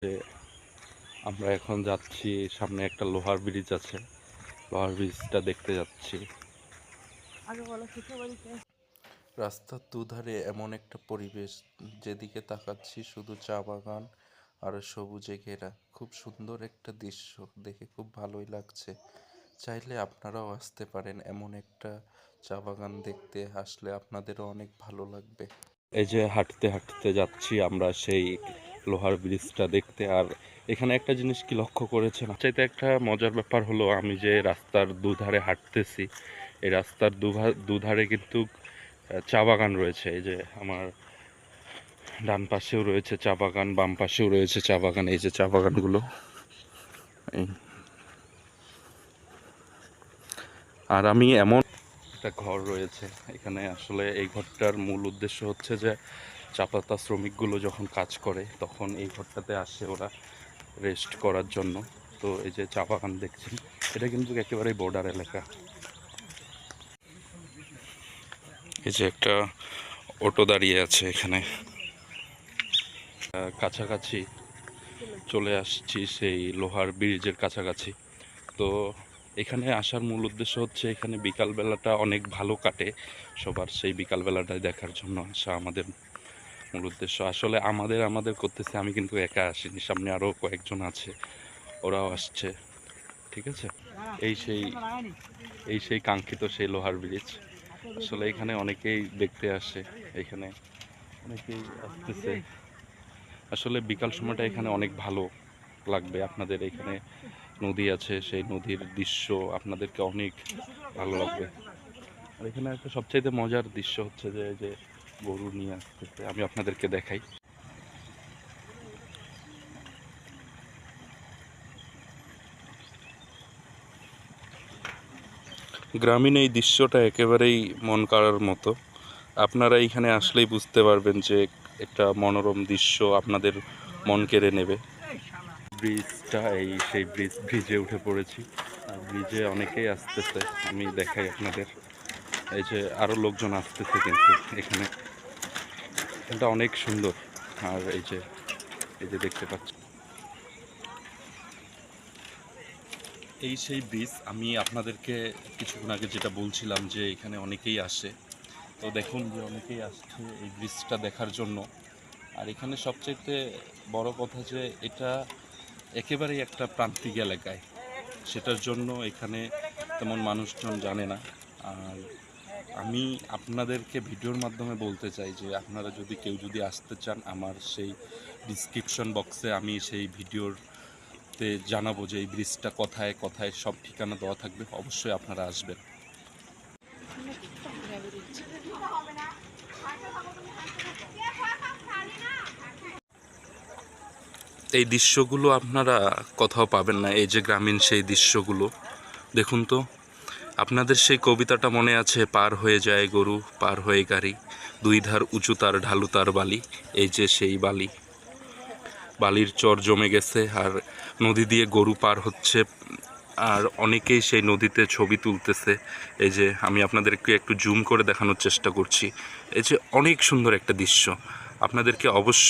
যে আমরা এখন যাচ্ছি, সামনে একটা লোহার ব্রিজ আছে, লোহার ব্রিজটা দেখতে যাচ্ছি। রাস্তার দুধারে এমন একটা পরিবেশ, যেদিকে তাকাচ্ছি শুধু চা বাগান আর সবুজে ঘেরা। খুব সুন্দর একটা দৃশ্য, দেখে খুব ভালোই লাগছে। চাইলে আপনারাও আসতে পারেন এমন একটা চা বাগান দেখতে, আসলে আপনাদেরও অনেক ভালো লাগবে। এই যে হাঁটতে হাঁটতে যাচ্ছি আমরা সেই লোহার ব্রিজটা দেখতে। আর এখানে একটা জিনিস কি লক্ষ্য করেছেন, চাইতে একটা মজার ব্যাপার হলো, আমি যে রাস্তার দুধারে হাঁটতেছি, এই রাস্তার দুধারে কিন্তু চা বাগান রয়েছে। এই যে আমার ডান পাশেও রয়েছে চা বাগান, বাম পাশেও রয়েছে চা বাগান। এই যে চা বাগানগুলো, আর আমি এমন একটা ঘর রয়েছে এখানে। আসলে এই ঘরটার মূল উদ্দেশ্য হচ্ছে যে চা পাতা শ্রমিকগুলো যখন কাজ করে তখন এই ঘরটাতে আসে ওরা রেস্ট করার জন্য। তো এই যে চা বাগান দেখছেন, এটা কিন্তু একেবারেই বর্ডার এলাকা। এই যে একটা অটো দাঁড়িয়ে আছে এখানে। কাছাকাছি চলে আসছি সেই লোহার ব্রিজের কাছাকাছি। তো এখানে আসার মূল উদ্দেশ্য হচ্ছে এখানে বিকালবেলাটা অনেক ভালো কাটে সবার, সেই বিকালবেলাটাই দেখার জন্য আসা আমাদের মূল উদ্দেশ্য। আসলে আমাদের করতেছে, আমি কিন্তু একা আসিনি, সামনে আরও কয়েকজন আছে, ওরাও আসছে। ঠিক আছে, এই সেই কাঙ্ক্ষিত সেই লোহার ব্রিজ। আসলে এখানে অনেকেই দেখতে আসে, এখানে অনেকেই আসতেছে। আসলে বিকাল সময়টা এখানে অনেক ভালো লাগবে আপনাদের। এখানে নদী আছে, সেই নদীর দৃশ্য আপনাদেরকে অনেক ভালো লাগবে। আর এখানে একটা সবচাইতে মজার দৃশ্য হচ্ছে যে গরু নিয়ে আসতেছে, আমি আপনাদেরকে দেখাই। গ্রামীণ এই দৃশ্যটা একেবারেই মন কাড়ার মতো। আপনারা এইখানে আসলেই বুঝতে পারবেন যে একটা মনোরম দৃশ্য আপনাদের মন কেড়ে নেবে। ব্রিজটা এই সেই ব্রিজে উঠে পড়েছি, আর ব্রিজে অনেকেই আসতেছে, আমি দেখাই আপনাদের। এই যে আরও লোকজন আসতেছে কিন্তু এখানে, এটা অনেক সুন্দর। আর এই যে দেখতে পাচ্ছি, এই সেই ব্রিজ। আমি আপনাদেরকে কিছুক্ষণ আগে যেটা বলছিলাম যে এখানে অনেকেই আসে। তো দেখুন যে অনেকেই আসছে এই ব্রিজটা দেখার জন্য। আর এখানে সবচেয়ে বড় কথা যে এটা একেবারেই একটা প্রান্তিক এলাকায়, সেটার জন্য এখানে তেমন মানুষজন জানে না। আর আমি আপনাদেরকে ভিডিওর মাধ্যমে বলতে চাই যে আপনারা যদি কেউ আসতে চান, আমার সেই ডিসক্রিপশন বক্সে আমি সেই ভিডিওতে জানাবো যে এই ব্রিজটা কোথায় কোথায়, সব ঠিকানা দেওয়া থাকবে, অবশ্যই আপনারা আসবেন। এই দৃশ্যগুলো আপনারা কোথাও পাবেন না, এই যে গ্রামীণ সেই দৃশ্যগুলো দেখুন তো। আপনাদের সেই কবিতাটা মনে আছে, পার হয়ে যায় গরু পার হয়ে গাড়ি, দুই ধার উঁচু তার ঢালু তার বালি। এই যে সেই বালির চর জমে গেছে, আর নদী দিয়ে গরু পার হচ্ছে, আর অনেকেই সেই নদীতে ছবি তুলতেছে। এই যে আমি আপনাদেরকে একটু জুম করে দেখানোর চেষ্টা করছি। এই যে অনেক সুন্দর একটা দৃশ্য, আপনাদেরকে অবশ্যই